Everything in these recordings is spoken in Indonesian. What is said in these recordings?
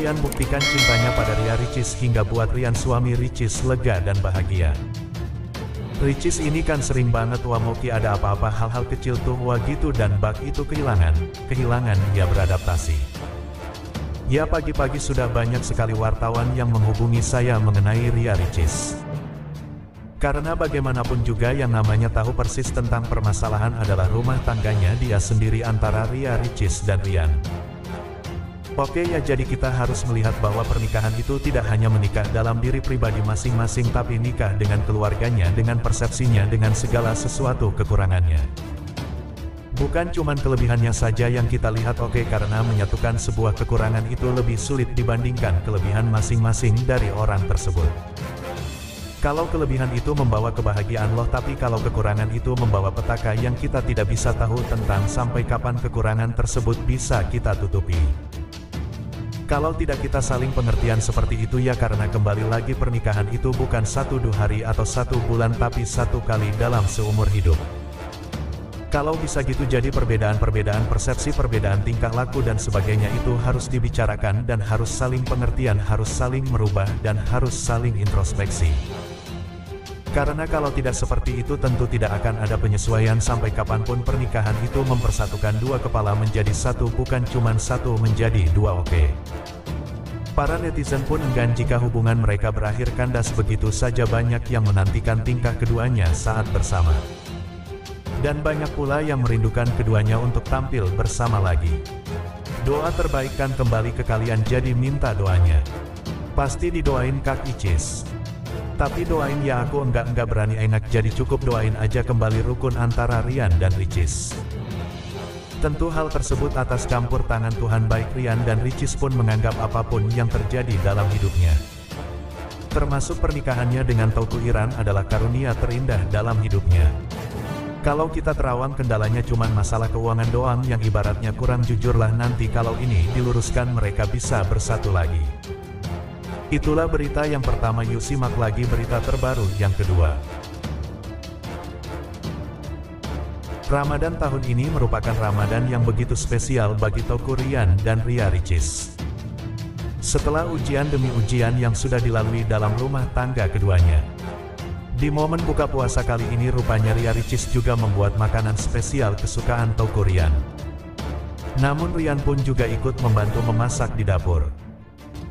Rian buktikan cintanya pada Ria Ricis hingga buat Rian suami Ricis lega dan bahagia. Ricis ini kan sering banget wah Moki ada apa-apa hal-hal kecil tuh wah gitu dan bak itu kehilangan dia beradaptasi. Ya pagi-pagi sudah banyak sekali wartawan yang menghubungi saya mengenai Ria Ricis. Karena bagaimanapun juga yang namanya tahu persis tentang permasalahan adalah rumah tangganya dia sendiri antara Ria Ricis dan Rian. Oke ya jadi kita harus melihat bahwa pernikahan itu tidak hanya menikah dalam diri pribadi masing-masing tapi nikah dengan keluarganya dengan persepsinya dengan segala sesuatu kekurangannya. Bukan cuman kelebihannya saja yang kita lihat oke karena menyatukan sebuah kekurangan itu lebih sulit dibandingkan kelebihan masing-masing dari orang tersebut. Kalau kelebihan itu membawa kebahagiaan loh tapi kalau kekurangan itu membawa petaka yang kita tidak bisa tahu tentang sampai kapan kekurangan tersebut bisa kita tutupi. Kalau tidak kita saling pengertian seperti itu ya karena kembali lagi pernikahan itu bukan 1-2 hari atau 1 bulan tapi 1 kali dalam seumur hidup. Kalau bisa gitu jadi perbedaan-perbedaan persepsi, perbedaan tingkah laku dan sebagainya itu harus dibicarakan dan harus saling pengertian, harus saling merubah dan harus saling introspeksi. Karena kalau tidak seperti itu tentu tidak akan ada penyesuaian sampai kapanpun pernikahan itu mempersatukan dua kepala menjadi satu bukan cuman satu menjadi dua oke. Para netizen pun enggan jika hubungan mereka berakhir kandas begitu saja banyak yang menantikan tingkah keduanya saat bersama. Dan banyak pula yang merindukan keduanya untuk tampil bersama lagi. Doa terbaik kan kembali ke kalian jadi minta doanya. Pasti didoain Kak Icis. Tapi doain ya aku enggak berani enak jadi cukup doain aja kembali rukun antara Rian dan Ricis. Tentu hal tersebut atas campur tangan Tuhan baik Rian dan Ricis pun menganggap apapun yang terjadi dalam hidupnya. Termasuk pernikahannya dengan Teuku Iran adalah karunia terindah dalam hidupnya. Kalau kita terawang kendalanya cuman masalah keuangan doang yang ibaratnya kurang jujurlah nanti kalau ini diluruskan mereka bisa bersatu lagi. Itulah berita yang pertama yuk simak lagi berita terbaru yang kedua. Ramadan tahun ini merupakan Ramadan yang begitu spesial bagi Teuku Rian dan Ria Ricis. Setelah ujian demi ujian yang sudah dilalui dalam rumah tangga keduanya. Di momen buka puasa kali ini rupanya Ria Ricis juga membuat makanan spesial kesukaan Teuku Rian. Namun Rian pun juga ikut membantu memasak di dapur.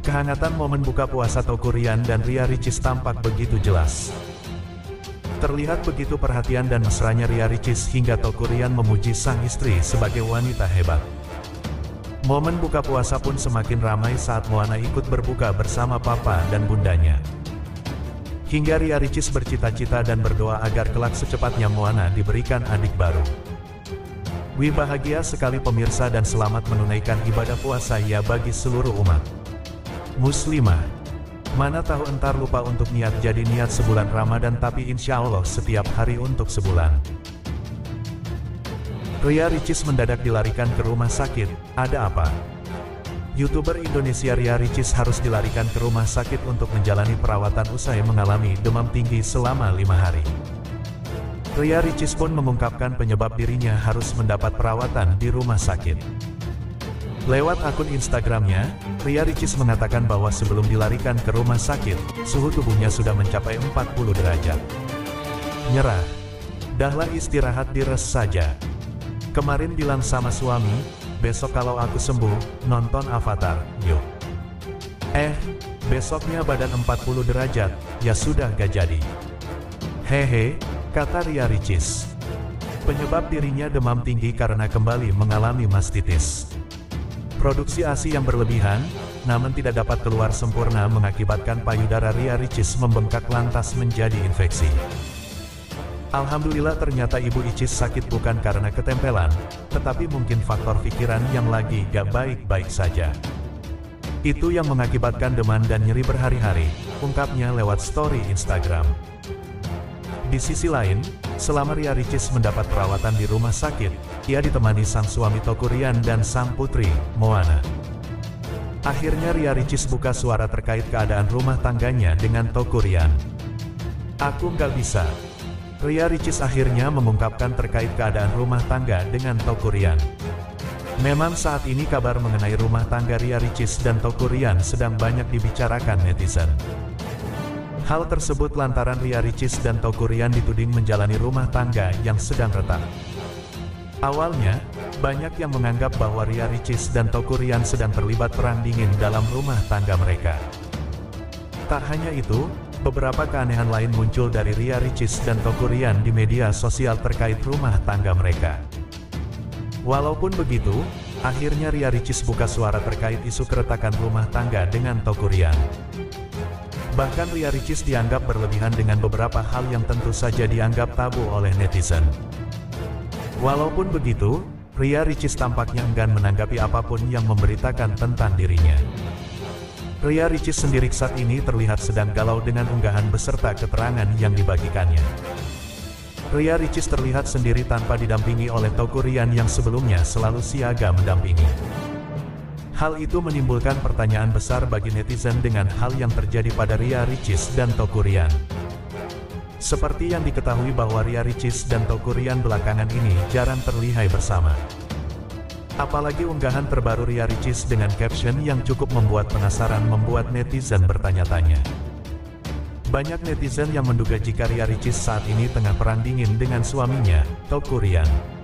Kehangatan momen buka puasa Teuku Rian dan Ria Ricis tampak begitu jelas. Terlihat begitu perhatian dan mesranya Ria Ricis hingga Teuku Rian memuji sang istri sebagai wanita hebat. Momen buka puasa pun semakin ramai saat Moana ikut berbuka bersama papa dan bundanya. Hingga Ria Ricis bercita-cita dan berdoa agar kelak secepatnya Moana diberikan adik baru. Wih bahagia sekali pemirsa dan selamat menunaikan ibadah puasa ya bagi seluruh umat Muslimah. Mana tahu entar lupa untuk niat jadi niat sebulan Ramadan tapi insya Allah setiap hari untuk sebulan. Ria Ricis mendadak dilarikan ke rumah sakit, ada apa? YouTuber Indonesia Ria Ricis harus dilarikan ke rumah sakit untuk menjalani perawatan usai mengalami demam tinggi selama 5 hari. Ria Ricis pun mengungkapkan penyebab dirinya harus mendapat perawatan di rumah sakit. Lewat akun Instagramnya, Ria Ricis mengatakan bahwa sebelum dilarikan ke rumah sakit, suhu tubuhnya sudah mencapai 40 derajat. Nyerah. Dahlah istirahat di res saja. Kemarin bilang sama suami, besok kalau aku sembuh, nonton Avatar, yuk. Besoknya badan 40 derajat, ya sudah gak jadi. Hehe, kata Ria Ricis. Penyebab dirinya demam tinggi karena kembali mengalami mastitis. Produksi ASI yang berlebihan, namun tidak dapat keluar sempurna mengakibatkan payudara Ria Ricis membengkak lantas menjadi infeksi. Alhamdulillah ternyata Ibu Icis sakit bukan karena ketempelan, tetapi mungkin faktor pikiran yang lagi gak baik-baik saja. Itu yang mengakibatkan demam dan nyeri berhari-hari, ungkapnya lewat story Instagram. Di sisi lain, selama Ria Ricis mendapat perawatan di rumah sakit, ia ditemani sang suami Teuku Rian dan sang putri, Moana. Akhirnya Ria Ricis buka suara terkait keadaan rumah tangganya dengan Teuku Rian. Aku nggak bisa. Ria Ricis akhirnya mengungkapkan terkait keadaan rumah tangga dengan Teuku Rian. Memang saat ini kabar mengenai rumah tangga Ria Ricis dan Teuku Ryan sedang banyak dibicarakan netizen. Hal tersebut lantaran Ria Ricis dan Teuku Ryan dituding menjalani rumah tangga yang sedang retak. Awalnya, banyak yang menganggap bahwa Ria Ricis dan Teuku Ryan sedang terlibat perang dingin dalam rumah tangga mereka. Tak hanya itu, beberapa keanehan lain muncul dari Ria Ricis dan Teuku Ryan di media sosial terkait rumah tangga mereka. Walaupun begitu, akhirnya Ria Ricis buka suara terkait isu keretakan rumah tangga dengan Teuku Ryan. Bahkan Ria Ricis dianggap berlebihan dengan beberapa hal yang tentu saja dianggap tabu oleh netizen. Walaupun begitu, Ria Ricis tampaknya enggan menanggapi apapun yang memberitakan tentang dirinya. Ria Ricis sendiri saat ini terlihat sedang galau dengan unggahan beserta keterangan yang dibagikannya. Ria Ricis terlihat sendiri tanpa didampingi oleh Teuku Ryan yang sebelumnya selalu siaga mendampingi. Hal itu menimbulkan pertanyaan besar bagi netizen dengan hal yang terjadi pada Ria Ricis dan Teuku Ryan. Seperti yang diketahui bahwa Ria Ricis dan Teuku Ryan belakangan ini jarang terlihat bersama. Apalagi unggahan terbaru Ria Ricis dengan caption yang cukup membuat penasaran membuat netizen bertanya-tanya. Banyak netizen yang menduga jika Ria Ricis saat ini tengah perang dingin dengan suaminya, Teuku Ryan.